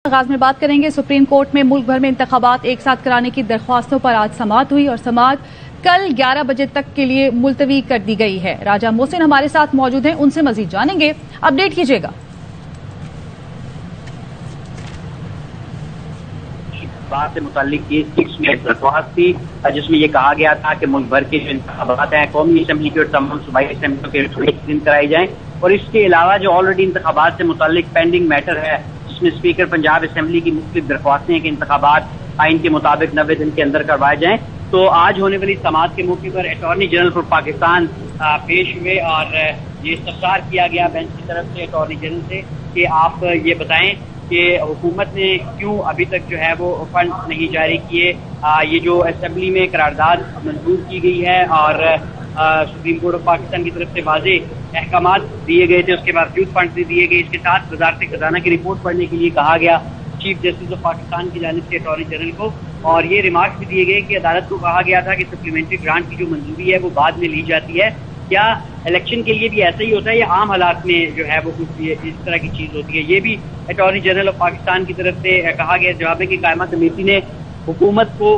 आगाज में बात करेंगे। सुप्रीम कोर्ट में मुल्क भर में इंतखाबात एक साथ कराने की दरख्वास्तों पर आज समाअत हुई और समाअत कल 11 बजे तक के लिए मुलतवी कर दी गई है। राजा मोहसिन हमारे साथ मौजूद हैं, उनसे मजीद जानेंगे। अपडेट कीजिएगा। बात से मुताल्लिक दरख्वास्त थी जिसमें यह कहा गया था कि मुल्क भर के जो इंतखाबात हैं कौमी असम्बली के और तमाम सूबाई असम्बलियों के थोड़े दिन कराई जाएं, और इसके अलावा जो ऑलरेडी इंतखाबात से मुताल्लिक पेंडिंग मैटर है जिसमें स्पीकर पंजाब असम्बली की मुख्तलिफ दरख्वास्तें हैं कि इंतखाबात आइन के मुताबिक 90 दिन के अंदर करवाए जाएं। तो आज होने वाली समाअत के मौके पर अटॉर्नी जनरल फॉर पाकिस्तान पेश हुए और ये इस्तफसार किया गया बेंच की तरफ से अटॉर्नी जनरल से कि आप ये बताएं कि हुकूमत ने क्यों अभी तक जो है वो फंड नहीं जारी किए। ये जो असेंबली में करारदाद मंजूर की गई है और सुप्रीम कोर्ट ऑफ पाकिस्तान की तरफ से वाज़ेह अहकामात दिए गए थे, उसके बावजूद फंड दिए गए। इसके साथ वज़ारत खजाना की रिपोर्ट पढ़ने के लिए कहा गया चीफ जस्टिस ऑफ पाकिस्तान की जानिब से अटॉर्नी जनरल को, और ये रिमार्क्स भी दिए गए कि अदालत को कहा गया था कि सप्लीमेंट्री ग्रांट की जो मंजूरी है वो बाद में ली जाती है। क्या इलेक्शन के लिए भी ऐसा ही होता है या आम हालात में जो है वो कुछ इस तरह की चीज होती है? ये भी अटॉर्नी जनरल ऑफ पाकिस्तान की तरफ से कहा गया। जवाब है कि कायमा कमेटी ने हुकूमत को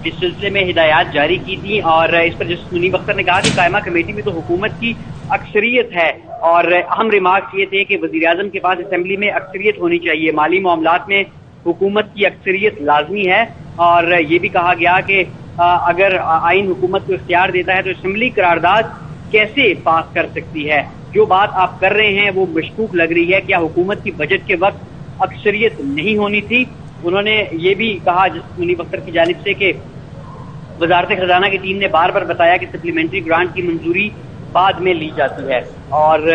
इस सिलसिले में हिदायत जारी की थी और इस पर जस्टिस मुनीब अख्तर ने कहा कि कायमा कमेटी में तो हुकूमत की अक्सरियत है, और अहम रिमार्क्स ये थे कि वजीर आजम के पास असेंबली में अक्सरियत होनी चाहिए, माली मामलात में हुकूमत की अक्सरियत लाजमी है। और ये भी कहा गया कि अगर आइन हुकूमत को इख्तियार देता है तो असेंबली करारदाद कैसे पास कर सकती है। जो बात आप कर रहे हैं वो मशकूक लग रही है। क्या हुकूमत की बजट के वक्त अक्सरियत नहीं होनी थी? उन्होंने ये भी कहा जस्टिस मुनीब अख्तर की जानिब से कि वजारत खजाना की टीम ने बार बार बताया कि सप्लीमेंट्री ग्रांट की मंजूरी बाद में ली जाती है। और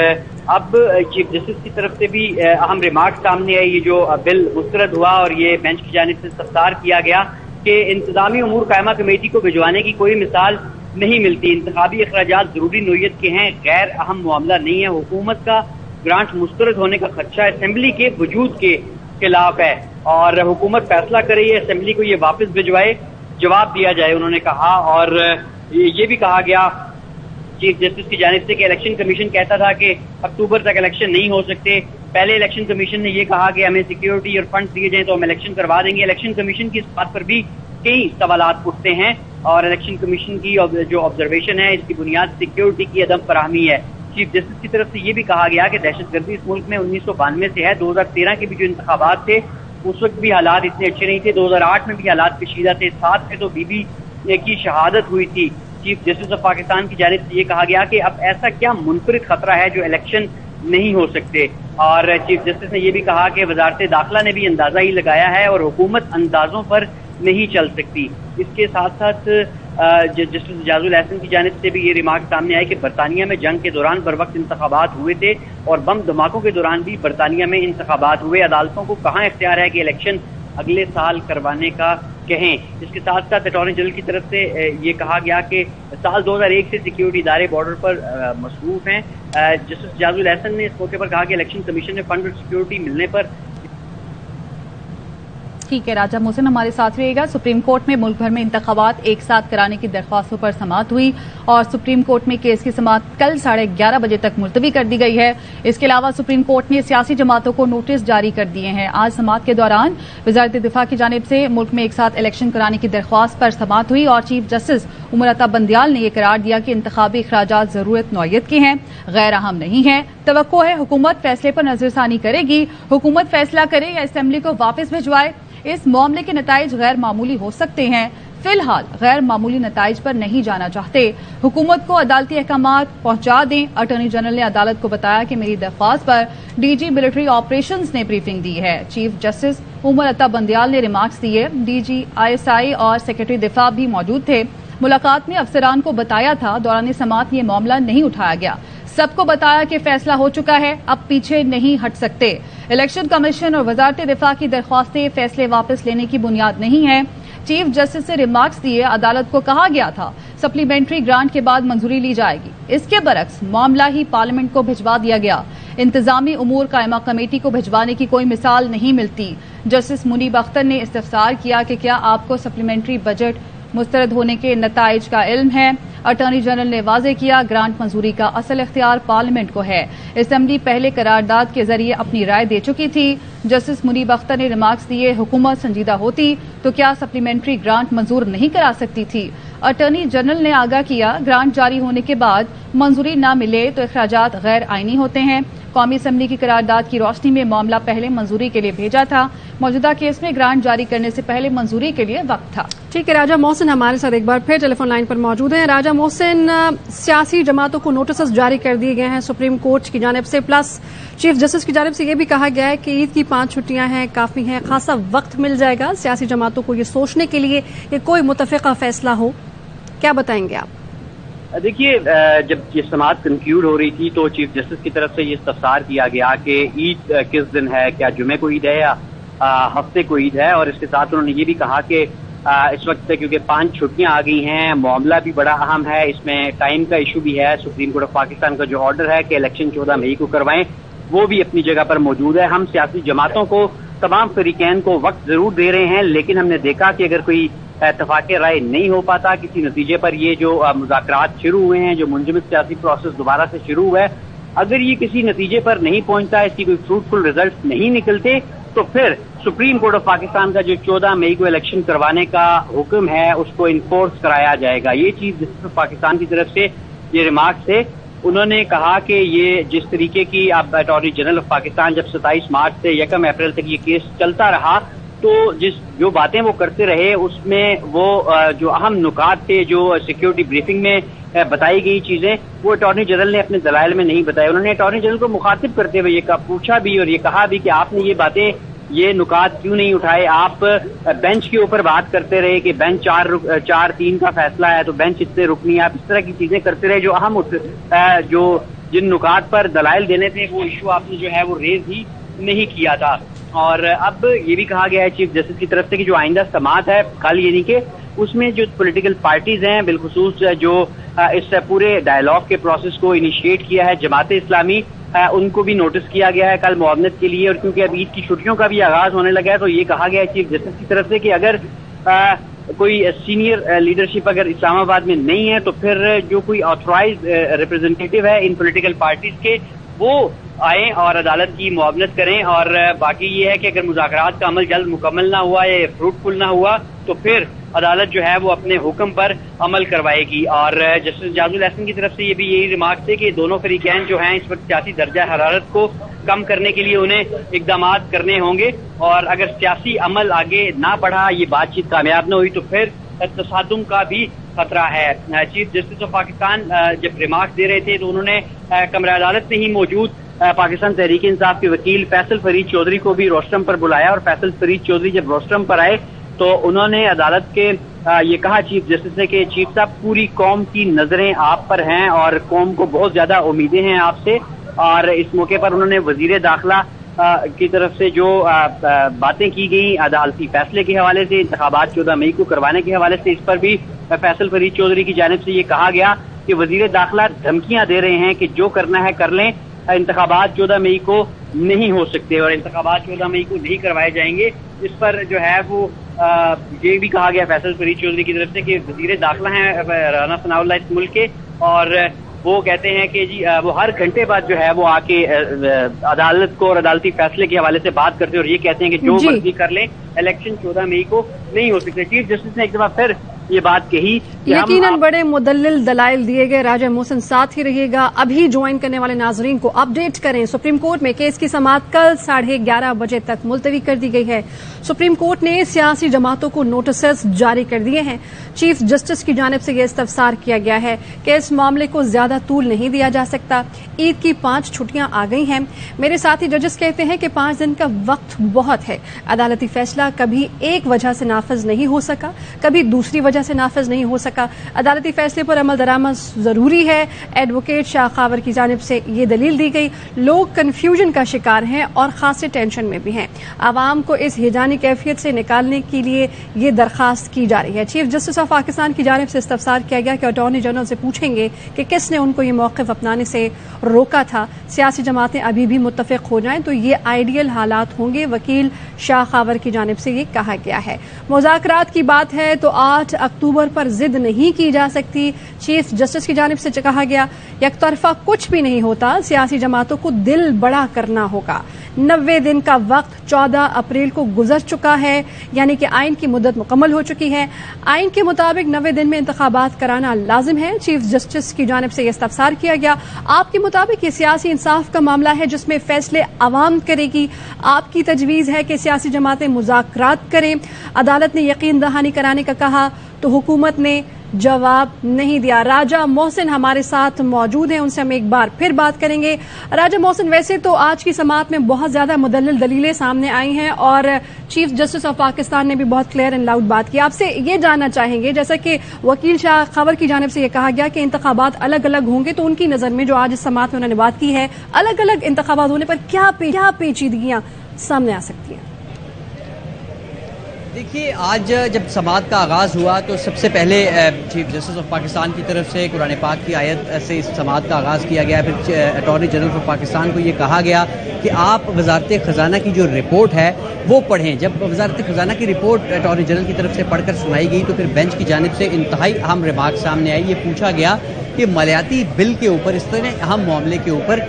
अब चीफ जस्टिस की तरफ से भी अहम रिमार्क सामने आए। ये जो बिल मुस्तरद हुआ और ये बेंच की जानिब से इस्तफसार किया गया कि इंतजामी उमूर कायमा कमेटी को भिजवाने की कोई मिसाल नहीं मिलती। इंतखाबी अखराजात जरूरी नोयत के हैं, गैर अहम मामला नहीं है। हुकूमत का ग्रांट मुस्तरद होने का खदशा असेंबली के वजूद के खिलाफ है और हुकूमत फैसला करे ये असेंबली को ये वापस भिजवाए, जवाब दिया जाए, उन्होंने कहा। और ये भी कहा गया चीफ जस्टिस की जानिब से कि इलेक्शन कमीशन कहता था कि अक्टूबर तक इलेक्शन नहीं हो सकते। पहले इलेक्शन कमीशन ने यह कहा कि हमें सिक्योरिटी और फंड दिए जाएं तो हम इलेक्शन करवा देंगे। इलेक्शन कमीशन की इस बात पर भी कई सवालात उठते हैं और इलेक्शन कमीशन की जो ऑब्जर्वेशन है इसकी बुनियाद सिक्योरिटी की अदम फराहमी है। चीफ जस्टिस की तरफ से ये भी कहा गया कि दहशतगर्दी इस मुल्क में 1992 से है। 2013 के भी जो इंतखाबात थे उस वक्त भी हालात इतने अच्छे नहीं थे। 2008 में भी हालात कशीदा थे। 7 में तो बीबी की शहादत हुई थी। चीफ जस्टिस ऑफ पाकिस्तान की जानिब से ये कहा गया कि अब ऐसा क्या मुनफरिद खतरा है जो इलेक्शन नहीं हो सकते। और चीफ जस्टिस ने यह भी कहा कि वजारत दाखिला ने भी अंदाजा ही लगाया है और हुकूमत अंदाजों पर नहीं चल सकती। इसके साथ साथ जस्टिस इजाजुल एहसन की जानिब से भी ये रिमार्क सामने आए कि बरतानिया में जंग के दौरान बर वक्त इंतखाबात हुए थे और बम धमाकों के दौरान भी बरतानिया में इंतखाबात हुए। अदालतों को कहाँ इख्तियार है कि इलेक्शन अगले साल करवाने का कहें। इसके साथ साथ अटॉर्नी जनरल की तरफ से ये कहा गया कि साल 2001 से सिक्योरिटी इदारे बॉर्डर पर मसरूफ हैं। जस्टिस इजाजुल एहसन ने इस मौके पर कहा कि इलेक्शन कमीशन ने फंड और सिक्योरिटी मिलने पर। ठीक है, राजा मोहसिन हमारे साथ रहिएगा। सुप्रीम कोर्ट में मुल्क भर में इंतखाबात एक साथ कराने की दरख्वास्तों पर समाअत हुई और सुप्रीम कोर्ट में केस की समाअत कल 11:30 बजे तक मुलतवी कर दी गई है। इसके अलावा सुप्रीम कोर्ट ने सियासी जमातों को नोटिस जारी कर दिए हैं। आज समाअत के दौरान वजारत दिफा की जानिब से मुल्क में एक साथ इलेक्शन कराने की दरख्वास्त पर समाअत हुई और चीफ जस्टिस उमर अता बंदियाल ने यह करार दिया कि इंतखाबी अखराजात जरूरत नौयत के हैं, गैर अहम नहीं है। तवक्को है हुकूमत फैसले पर नजरसानी करेगी। हुकूमत फैसला करे या असेंबली को वापस भिजवाए, इस मामले के नताइज गैर मामूली हो सकते हैं। फिलहाल गैर मामूली नताइज पर नहीं जाना चाहते। हुकूमत को अदालती अहकामात पहुंचा दें। अटॉर्नी जनरल ने अदालत को बताया कि मेरी दरख्वास्त पर डीजी मिलिट्री ऑपरेशंस ने ब्रीफिंग दी है। चीफ जस्टिस उमर अता बंदियाल ने रिमार्क्स दिए। डीजी ISI और सेक्रेटरी दिफा भी मौजूद थे। मुलाकात में अफसरान को बताया था दौरान समाअत ये मामला नहीं उठाया गया। सबको बताया कि फैसला हो चुका है, अब पीछे नहीं हट सकते। इलेक्शन कमीशन और वजारत दिफा की दरख्वास्तें फैसले वापस लेने की बुनियाद नहीं है। चीफ जस्टिस से रिमार्क्स दिए। अदालत को कहा गया था सप्लीमेंट्री ग्रांट के बाद मंजूरी ली जाएगी। इसके बरक्स मामला ही पार्लियामेंट को भिजवा दिया गया। इंतजामी उमूर कायमा कमेटी को भिजवाने की कोई मिसाल नहीं मिलती। जस्टिस मुनीब अख्तर ने इस्तफसार किया कि क्या आपको सप्लीमेंट्री बजट मुस्तरद होने के नताइज का इल्म है। अटॉर्नी जनरल ने वाज़ेह किया, ग्रांट मंजूरी का असल इख्तियार पार्लियामेंट को है। असेंबली पहले करारदाद के जरिए अपनी राय दे चुकी थी। जस्टिस मुनीब अख्तर ने रिमार्क्स दिए, हुकूमत संजीदा होती तो क्या सप्लीमेंट्री ग्रांट मंजूर नहीं करा सकती थी। अटॉर्नी जनरल ने आगाह किया, ग्रांट जारी होने के बाद मंजूरी न मिले तो अखराजात गैर आईनी होते हैं। कौमी असम्बली की करारदाद की रोशनी में मामला पहले मंजूरी के लिए भेजा था। मौजूदा केस में ग्रांट जारी करने से पहले मंजूरी के लिए वक्त था। ठीक है, राजा मोहसिन हमारे साथ एक बार फिर टेलीफोन लाइन पर मौजूद हैं। राजा मोहसिन, सियासी जमातों को नोटिस जारी कर दिए गए हैं सुप्रीम कोर्ट की जानिब से, प्लस चीफ जस्टिस की जानिब से ये भी कहा गया है कि ईद की 5 छुट्टियां हैं, काफी हैं, खासा वक्त मिल जाएगा सियासी जमातों को ये सोचने के लिए कि कोई मुतफ़िका फैसला हो। क्या बताएंगे आप? देखिए, जब ये समाअत कंक्लूड हो रही थी तो चीफ जस्टिस की तरफ से ये इस्तफसार किया गया कि ईद किस दिन है, क्या जुमे को ईद है या हफ्ते को ईद है। और इसके साथ उन्होंने ये भी कहा कि इस वक्त क्योंकि 5 छुट्टियां आ गई हैं, मामला भी बड़ा अहम है, इसमें टाइम का इशू भी है। सुप्रीम कोर्ट ऑफ पाकिस्तान का जो ऑर्डर है कि इलेक्शन 14 मई को करवाएं, वो भी अपनी जगह पर मौजूद है। हम सियासी जमातों को, तमाम फरीकैन को वक्त जरूर दे रहे हैं, लेकिन हमने देखा कि अगर कोई इत्तफाक़ राय नहीं हो पाता किसी नतीजे पर, ये जो मुज़ाकरात शुरू हुए हैं, जो मुंजमद सियासी प्रोसेस दोबारा से शुरू हुआ है, अगर ये किसी नतीजे पर नहीं पहुंचता, इसकी कोई फ्रूटफुल रिजल्ट नहीं निकलते, तो फिर सुप्रीम कोर्ट ऑफ पाकिस्तान का जो 14 मई को इलेक्शन करवाने का हुक्म है उसको इन्फोर्स कराया जाएगा। ये चीज जस्टिस ऑफ पाकिस्तान की तरफ से ये रिमार्क्स थे। उन्होंने कहा कि ये जिस तरीके की अब अटॉर्नी जनरल ऑफ पाकिस्तान जब 27 मार्च से 1 अप्रैल तक ये केस चलता रहा, तो जो बातें वो करते रहे उसमें वो जो अहम नुकात थे, जो सिक्योरिटी ब्रीफिंग में बताई गई चीजें, वो अटॉर्नी जनरल ने अपने दलाइल में नहीं बताया। उन्होंने अटॉर्नी जनरल को मुखातिब करते हुए ये पूछा भी और ये कहा भी कि आपने ये बातें, ये नुकात क्यों नहीं उठाए। आप बेंच के ऊपर बात करते रहे कि बेंच 4-3 का फैसला है तो बेंच इतने रुकनी है। आप इस तरह की चीजें करते रहे, जो अहम जो जिन नुकात पर दलाइल देने थे वो इशू आपने जो है वो रेज ही नहीं किया था। और अब ये भी कहा गया है चीफ जस्टिस की तरफ से कि जो आइंदा समाअत है कल, यानी कि उसमें जो पॉलिटिकल पार्टीज हैं, बिलखुसूस जो इस पूरे डायलॉग के प्रोसेस को इनिशिएट किया है जमात इस्लामी, उनको भी नोटिस किया गया है कल मुआवनत के लिए। और क्योंकि अब ईद की छुट्टियों का भी आगाज होने लगा है, तो ये कहा गया है चीफ जस्टिस की तरफ से कि अगर कोई सीनियर लीडरशिप अगर इस्लामाबाद में नहीं है तो फिर जो कोई ऑथराइज रिप्रेजेंटेटिव है इन पॉलिटिकल पार्टीज के, वो आए और अदालत की मुआवनत करें। और बाकी ये है कि अगर मुज़ाकरात का अमल जल्द मुकम्मल ना हुआ या फ्रूटफुल ना हुआ तो फिर अदालत जो है वो अपने हुक्म पर अमल करवाएगी। और जस्टिस जाजुल एहसन की तरफ से ये भी यही रिमार्क थे कि दोनों फरीकैन जो हैं इस वक्त सियासी दर्जा हरारत को कम करने के लिए उन्हें इकदाम करने होंगे, और अगर सियासी अमल आगे ना बढ़ा, ये बातचीत कामयाब न हुई, तो फिर तसादुम का भी खतरा है। चीफ जस्टिस ऑफ पाकिस्तान जब रिमार्क दे रहे थे तो उन्होंने कमरा अदालत में ही मौजूद पाकिस्तान तहरीक इंसाफ के वकील फैसल फरीद चौधरी को भी रोस्टरम पर बुलाया। और फैसल फरीद चौधरी जब रोस्टरम पर आए तो उन्होंने अदालत के ये कहा चीफ जस्टिस ने कि चीफ साहब, पूरी कौम की नजरें आप पर हैं और कौम को बहुत ज्यादा उम्मीदें हैं आपसे। और इस मौके पर उन्होंने वजीर दाखिला की तरफ से जो बातें की गई अदालती फैसले के हवाले से, इंतखाबात 14 मई को करवाने के हवाले से, इस पर भी फैसल फरीद चौधरी की जानिब से ये कहा गया कि वजीर दाखिला धमकियां दे रहे हैं कि जो करना है कर लें, इंतखाबात 14 मई को नहीं हो सकते और इंतखाबात 14 मई को नहीं करवाए जाएंगे। इस पर जो है वो ये भी कहा गया फैसल फरीद चौधरी की तरफ से कि वजीर दाखिला हैं राना सनाउल्लाह इस मुल्क के, और वो कहते हैं कि जी वो हर घंटे बाद जो है वो आके अदालत को और अदालती फैसले के हवाले से बात करते हैं और ये कहते हैं कि जो मर्जी कर लें, इलेक्शन 14 मई को नहीं हो सकते। चीफ जस्टिस ने एक दफा फिर ये बात कही। यकीनन बड़े मुदल्लिल दलाइल दिए गए। राजा मोहसिन साथ ही रहिएगा। अभी ज्वाइन करने वाले नाजरीन को अपडेट करें, सुप्रीम कोर्ट में केस की समाअत कल 11:30 बजे तक मुलतवी कर दी गई है। सुप्रीम कोर्ट ने सियासी जमातों को नोटिस जारी कर दिए हैं। चीफ जस्टिस की जानिब से यह इस्तफसार किया गया है कि इस मामले को ज्यादा तूल नहीं दिया जा सकता। ईद की 5 छुट्टियां आ गई हैं। मेरे साथी जजेस कहते हैं कि 5 दिन का वक्त बहुत है। अदालती फैसला कभी एक वजह से नाफिज नहीं हो सका, कभी दूसरी वजह से नाफिज नहीं हो सका। अदालती फैसले पर अमल दरामद जरूरी है। एडवोकेट शाह खावर की जानिब से ये दलील दी गई। लोग कंफ्यूजन का शिकार हैं और खासे टेंशन में भी हैं। आवाम को इस हिजानी कैफियत से निकालने के लिए ये दरखास्त की जा रही है। चीफ जस्टिस ऑफ पाकिस्तान की जानिब से इस्तफसार किया गया कि अटॉर्नी जनरल से पूछेंगे कि किसने उनको ये मौक़िफ़ अपनाने से रोका था। सियासी जमातें अभी भी मुत्तफ़िक़ हो जाएं तो ये आइडियल हालात होंगे। वकील शाह खावर की जानिब से ये कहा गया है। मुज़ाकरात की बात है तो 8 अक्टूबर पर जिद नहीं की जा सकती। चीफ जस्टिस की जानिब से कहा गया यकतरफा कुछ भी नहीं होता, सियासी जमातों को दिल बड़ा करना होगा। 90 दिन का वक्त 14 अप्रैल को गुजर चुका है, यानी कि आइन की मुद्दत मुकम्मल हो चुकी है। आइन के मुताबिक 90 दिन में इंतखाबात कराना लाजिम है। चीफ जस्टिस की जानिब से यह इस्तफसार किया गया। आपके मुताबिक ये सियासी इंसाफ का मामला है जिसमें फैसले आवाम करेगी। आपकी तजवीज़ है कि सियासी जमातें मुज़ाकरात करें। अदालत ने यकीन दहानी कराने का कहा तो हुकूमत ने जवाब नहीं दिया। राजा मोहसिन हमारे साथ मौजूद हैं, उनसे हम एक बार फिर बात करेंगे। राजा मोहसिन, वैसे तो आज की समाअत में बहुत ज्यादा मुदल्लिल दलीलें सामने आई हैं और चीफ जस्टिस ऑफ पाकिस्तान ने भी बहुत क्लियर एंड लाउड बात की। आपसे ये जानना चाहेंगे, जैसा कि वकील शाह खबर की जानिब से ये कहा गया कि इंतखाबात अलग अलग होंगे, तो उनकी नजर में जो आज इस समाअत में उन्होंने बात की है, अलग अलग इंतखाबात होने पर क्या पेचीदगियां सामने आ सकती हैं? देखिए, आज जब समाअत का आगाज़ हुआ तो सबसे पहले चीफ जस्टिस ऑफ पाकिस्तान की तरफ से कुरान पाक की आयत से इस समाअत का आगाज़ किया गया। फिर अटॉर्नी जनरल ऑफ पाकिस्तान को ये कहा गया कि आप वजारत ख़जाना की जो रिपोर्ट है वो पढ़ें। जब वजारत ख़जाना की रिपोर्ट अटॉर्नी जनरल की तरफ से पढ़कर सुनाई गई तो फिर बेंच की जानिब से इंतहाई अहम रिमार्क सामने आई। ये पूछा गया कि मालियाती बिल के ऊपर, इस तरह अहम मामले के ऊपर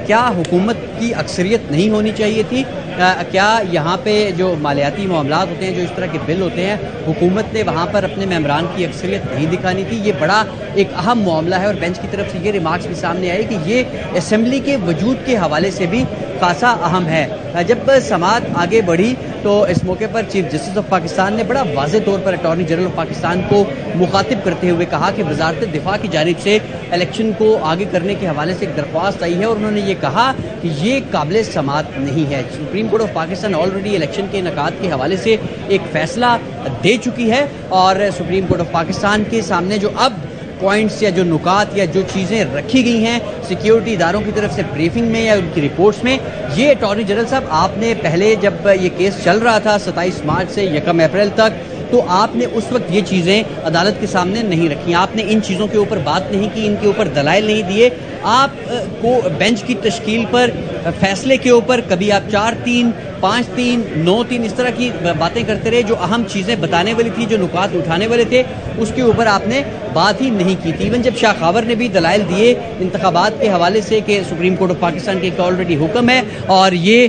क्या हुकूमत की अक्सरियत नहीं होनी चाहिए थी? क्या यहाँ पे जो मालियाती मामलात होते हैं, जो इस तरह के बिल होते हैं, हुकूमत ने वहाँ पर अपने मेम्बरान की अक्सरियत नहीं दिखानी थी? ये बड़ा एक अहम मामला है और बेंच की तरफ से ये रिमार्क्स भी सामने आए कि ये असेंबली के वजूद के हवाले से भी खासा अहम है। जब समाअत आगे बढ़ी तो इस मौके पर चीफ जस्टिस ऑफ पाकिस्तान ने बड़ा वाज़ेह तौर पर अटॉर्नी जनरल ऑफ पाकिस्तान को मुखातिब करते हुए कहा कि वजारत दिफा की जानिब से इलेक्शन को आगे करने के हवाले से एक दरख्वास्त आई है और उन्होंने ये कहा कि ये काबिल समाअत नहीं है। Supreme court of Pakistan already election के इनेकाद के हवाले से एक फैसला दे चुकी है और सुप्रीम कोर्ट ऑफ पाकिस्तान के सामने जो अब पॉइंट्स या जो नुकात या जो चीज़ें रखी गई हैं सिक्योरिटी इदारों की तरफ से ब्रीफिंग में या उनकी रिपोर्ट्स में, ये अटॉर्नी जनरल साहब आपने पहले जब ये केस चल रहा था 27 मार्च से 1 अप्रैल तक, तो आपने उस वक्त ये चीज़ें अदालत के सामने नहीं रखी। आपने इन चीज़ों के ऊपर बात नहीं की, इनके ऊपर दलाइल नहीं दिए। आप को बेंच की तश्कील पर फैसले के ऊपर कभी आप 4-3, 5-3, 9-3 इस तरह की बातें करते रहे। जो अहम चीज़ें बताने वाली थी, जो नुकात उठाने वाले थे, उसके ऊपर आपने बात ही नहीं की थी। इवन जब शाह खावर ने भी दलाइल दिए इंतखाबात के हवाले से कि सुप्रीम कोर्ट ऑफ पाकिस्तान के एक ऑलरेडी हुक्म है और ये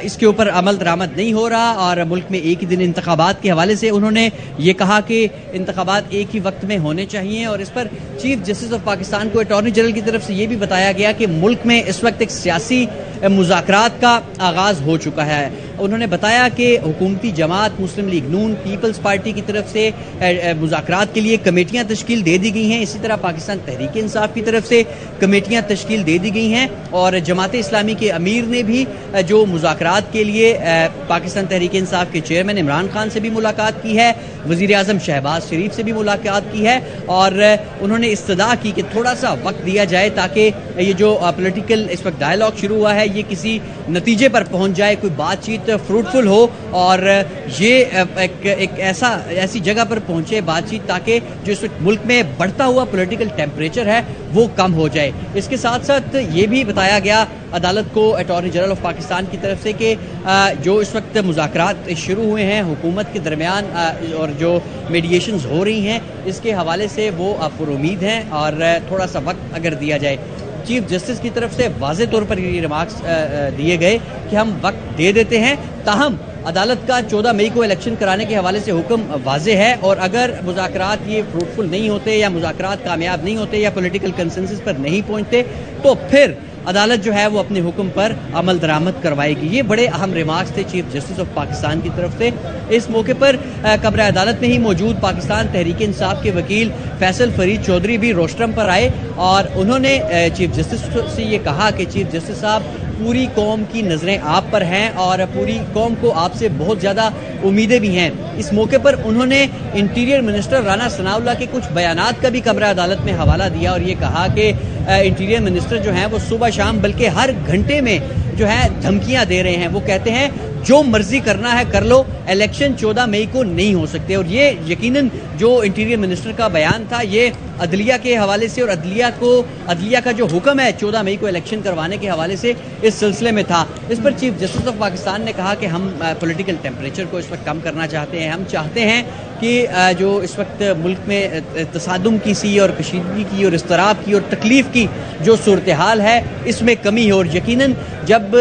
इसके ऊपर अमल दरामद नहीं हो रहा और मुल्क में एक ही दिन इंतखाबात के हवाले से उन्होंने ये कहा कि इंतखाबात एक ही वक्त में होने चाहिए। और इस पर चीफ जस्टिस ऑफ पाकिस्तान को अटॉर्नी जनरल की तरफ से ये भी बताया गया कि मुल्क में इस वक्त एक सियासी मुज़ाकरात का आगाज़ हो चुका है। उन्होंने बताया कि हुकूमती जमात मुस्लिम लीग नून, पीपल्स पार्टी की तरफ से मुज़ाकरात के लिए कमेटियाँ तश्कील दे दी गई हैं। इसी तरह पाकिस्तान तहरीक इंसाफ की तरफ से कमेटियाँ तश्कील दे दी गई हैं और जमात इस्लामी के अमीर ने भी जो मुज़ाकरात के लिए पाकिस्तान तहरीक इंसाफ के चेयरमैन इमरान खान से भी मुलाकात की है, वज़ीर आज़म शहबाज शरीफ से भी मुलाकात की है और उन्होंने इस्तदा की कि थोड़ा सा वक्त दिया जाए ताकि ये जो पॉलिटिकल इस वक्त डायलॉग शुरू हुआ है ये किसी नतीजे पर पहुंच जाए, कोई बातचीत फ्रूटफुल हो और ये एक ऐसी जगह पर पहुंचे बातचीत ताकि जो इस वक्त मुल्क में बढ़ता हुआ पॉलिटिकल टेम्परेचर है वो कम हो जाए। इसके साथ साथ ये भी बताया गया अदालत को अटॉर्नी जनरल ऑफ पाकिस्तान की तरफ से कि जो इस वक्त मुज़ाकरात शुरू हुए हैं हुकूमत के दरमियान और जो मीडिएशंस हो रही हैं इसके हवाले से वो पुरुमीद हैं और थोड़ा सा वक्त अगर दिया जाए। चीफ जस्टिस की तरफ से वाज़ेह तौर पर ये रिमार्क्स दिए गए कि हम वक्त दे देते हैं, ताहम अदालत का 14 मई को इलेक्शन कराने के हवाले से हुक्म वाज़ेह है और अगर मुज़ाकरात ये फ्रूटफुल नहीं होते या मुज़ाकरात कामयाब नहीं होते या पॉलिटिकल कंसेंसस पर नहीं पहुंचते तो फिर अदालत जो है वो अपने हुक्म पर अमल दरामद करवाएगी। ये बड़े अहम रिमार्क्स थे चीफ जस्टिस ऑफ पाकिस्तान की तरफ से। इस मौके पर कब्र अदालत में ही मौजूद पाकिस्तान तहरीक इंसाफ के वकील फैसल फरीद चौधरी भी रोस्ट्रम पर आए और उन्होंने चीफ जस्टिस से ये कहा कि चीफ जस्टिस साहब पूरी कौम की नज़रें आप पर हैं और पूरी कौम को आपसे बहुत ज़्यादा उम्मीदें भी हैं। इस मौके पर उन्होंने इंटीरियर मिनिस्टर राना सनाउल्लाह के कुछ बयानात का भी कब्र अदालत में हवाला दिया और ये कहा कि इंटीरियर मिनिस्टर जो हैं वो सुबह शाम बल्कि हर घंटे में जो है धमकियां दे रहे हैं। वो कहते हैं जो मर्जी करना है कर लो, इलेक्शन 14 मई को नहीं हो सकते। और ये यकीनन जो इंटीरियर मिनिस्टर का बयान था ये अदलिया के हवाले से और अदलिया का जो हुक्म है 14 मई को इलेक्शन करवाने के हवाले से इस सिलसिले में था। इस पर चीफ जस्टिस ऑफ पाकिस्तान ने कहा कि हम पॉलिटिकल टेम्परेचर को इस वक्त कम करना चाहते हैं। हम चाहते हैं कि जो इस वक्त मुल्क में तसादुम की सी और कशीदगी की और इस्तराब की और तकलीफ की जो सूरत हाल है इसमें कमी हो। और यकीनन जब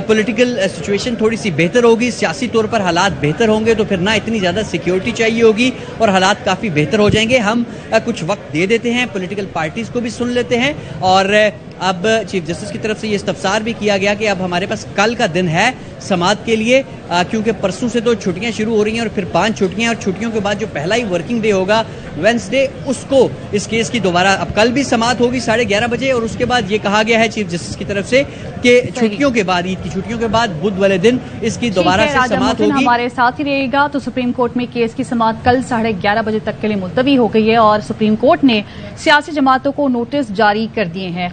पॉलिटिकल सिचुएशन थोड़ी सी बेहतर होगी, सियासी तौर पर हालात बेहतर होंगे, तो फिर ना इतनी ज़्यादा सिक्योरिटी चाहिए होगी और हालात काफ़ी बेहतर हो जाएंगे। हम कुछ वक्त दे देते हैं, पॉलिटिकल पार्टीज़ को भी सुन लेते हैं। और अब चीफ जस्टिस की तरफ से ये इस्तफसार भी किया गया कि अब हमारे पास कल का दिन है समाअत के लिए, क्योंकि परसों से तो छुट्टियां शुरू हो रही हैं और फिर 5 छुट्टियां, और छुट्टियों के बाद जो पहला ही वर्किंग डे होगा वेडनेसडे, उसको इस केस की दोबारा अब कल भी समाअत होगी 11:30 बजे। और उसके बाद ये कहा गया है चीफ जस्टिस की तरफ से कि छुट्टियों के बाद, ईद की छुट्टियों के बाद बुध वाले दिन इसकी दोबारा से समाअत होगी। हमारे साथ ही रहेगा। तो सुप्रीम कोर्ट में केस की समाअत कल 11:30 बजे तक के लिए मुलतवी हो गई है और सुप्रीम कोर्ट ने सियासी जमातों को नोटिस जारी कर दिए हैं।